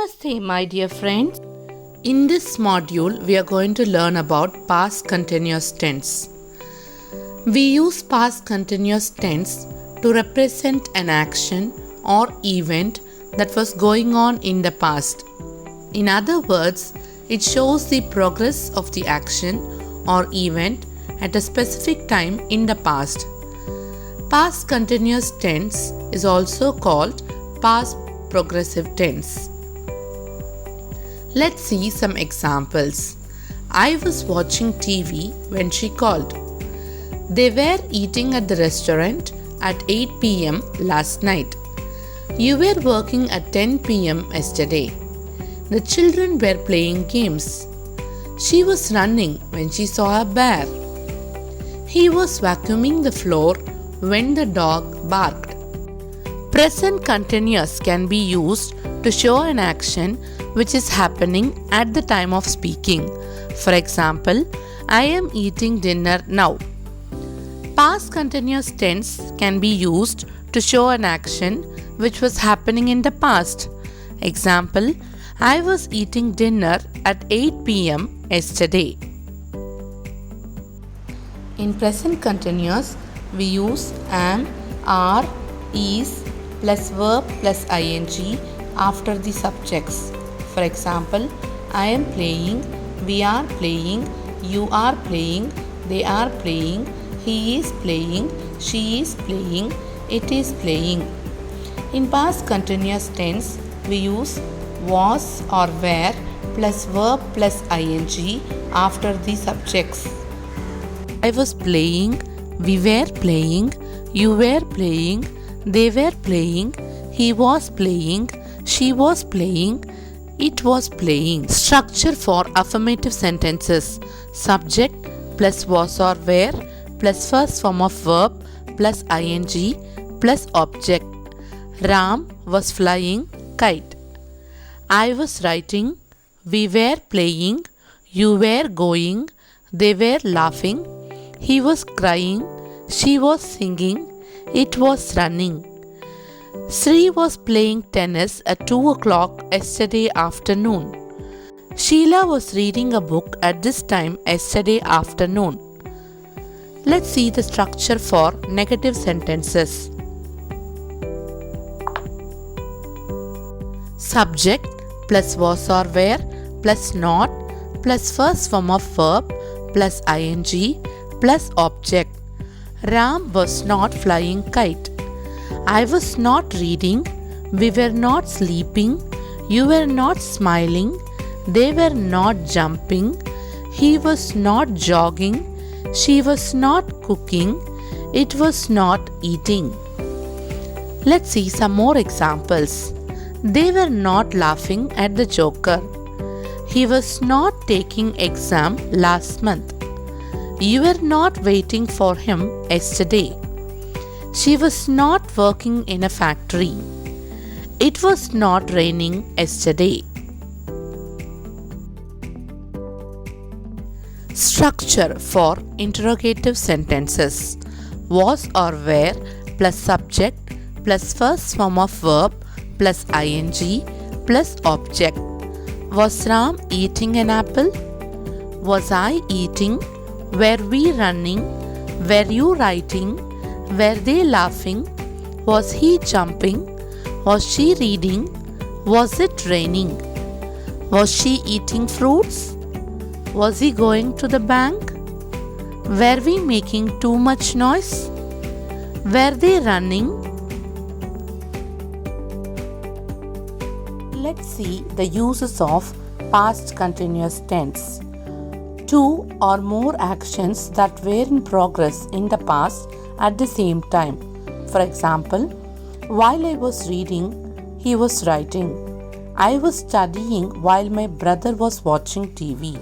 Namaste, my dear friends. In this module, we are going to learn about past continuous tense. We use past continuous tense to represent an action or event that was going on in the past. In other words, it shows the progress of the action or event at a specific time in the past. Past continuous tense is also called past progressive tense. Let's see some examples. I was watching TV when she called. They were eating at the restaurant at 8 p.m. last night. You were working at 10 p.m. yesterday. The children were playing games. She was running when she saw a bear. He was vacuuming the floor when the dog barked. Present continuous can be used to show an action which is happening at the time of speaking. For example, I am eating dinner now. Past continuous tense can be used to show an action which was happening in the past. Example, I was eating dinner at 8 p.m. yesterday. In present continuous, we use am, are, is plus verb plus ing after the subjects. For example, I am playing, we are playing, you are playing, they are playing, he is playing, she is playing, it is playing. In past continuous tense, we use was or were plus verb plus ing after the subjects. I was playing, we were playing, you were playing, they were playing, he was playing, she was playing, it was playing. Structure for affirmative sentences. Subject plus was or were plus first form of verb plus ing plus object. Ram was flying kite. I was writing, we were playing, you were going, they were laughing, he was crying, she was singing, it was running. Sri was playing tennis at 2 o'clock yesterday afternoon. Sheila was reading a book at this time yesterday afternoon. Let's see the structure for negative sentences. Subject plus was or were plus not plus first form of verb plus ing plus object. Ram was not flying kite. I was not reading, we were not sleeping, you were not smiling, they were not jumping, he was not jogging, she was not cooking, it was not eating. Let's see some more examples. They were not laughing at the joker. He was not taking exam last month. You were not waiting for him yesterday. She was not working in a factory. It was not raining yesterday. Structure for interrogative sentences. Was or were plus subject plus first form of verb plus ing plus object. Was Ram eating an apple? Was I eating? Were we running? Were you writing? Were they laughing? Was he jumping? Was she reading? Was it raining? Was she eating fruits? Was he going to the bank? Were we making too much noise? Were they running? Let's see the uses of past continuous tense. Two or more actions that were in progress in the past at the same time. For example, while I was reading, he was writing. I was studying while my brother was watching TV.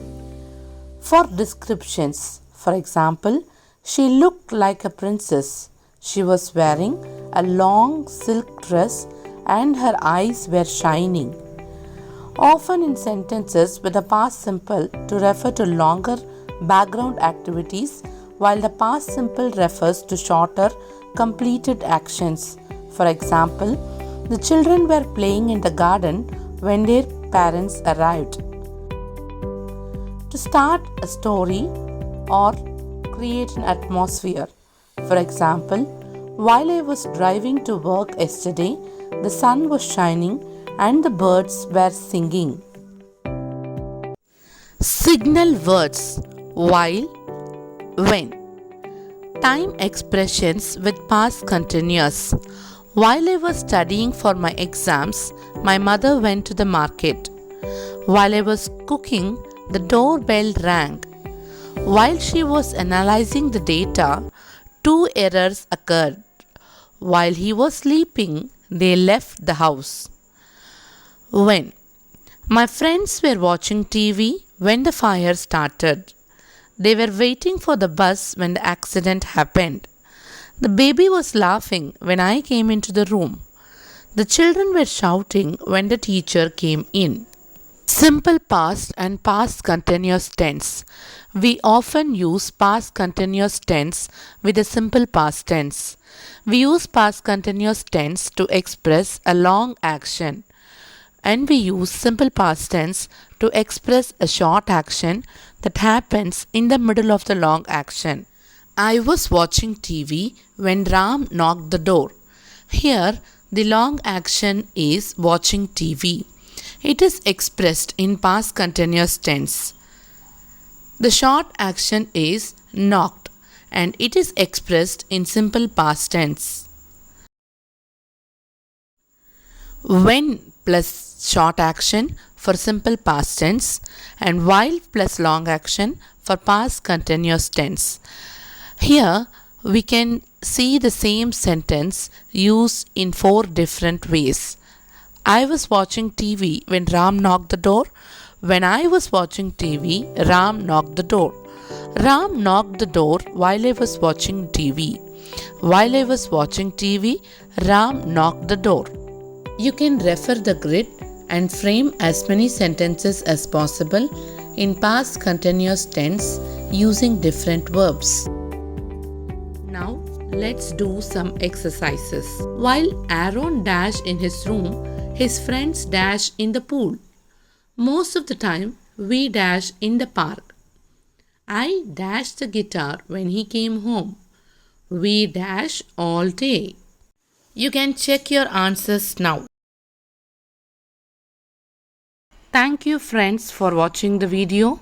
For descriptions, for example, she looked like a princess. She was wearing a long silk dress and her eyes were shining. Often in sentences with the past simple to refer to longer background activities, while the past simple refers to shorter completed actions. For example, the children were playing in the garden when their parents arrived. To start a story or create an atmosphere. For example, while I was driving to work yesterday, the sun was shining and the birds were singing. Signal words while, when. Time expressions with past continuous. While I was studying for my exams, my mother went to the market. While I was cooking, the doorbell rang. While she was analyzing the data, 2 errors occurred. While he was sleeping, they left the house. When. My friends were watching TV when the fire started. They were waiting for the bus when the accident happened. The baby was laughing when I came into the room. The children were shouting when the teacher came in. Simple past and past continuous tense. We often use past continuous tense with a simple past tense. We use past continuous tense to express a long action, and we use simple past tense to express a short action that happens in the middle of the long action. I was watching TV when Ram knocked the door. Here, the long action is watching TV. It is expressed in past continuous tense. The short action is knocked and it is expressed in simple past tense. When plus short action for simple past tense and while plus long action for past continuous tense. Here we can see the same sentence used in 4 different ways. I was watching TV when Ram knocked the door. When I was watching TV, Ram knocked the door. Ram knocked the door while I was watching TV. While I was watching TV, Ram knocked the door. You can refer the grid and frame as many sentences as possible in past continuous tense using different verbs. Now let's do some exercises. While Aaron dashed in his room, his friends dash in the pool. Most of the time, we dash in the park. I dashed the guitar when he came home. We dash all day. You can check your answers now. Thank you friends for watching the video.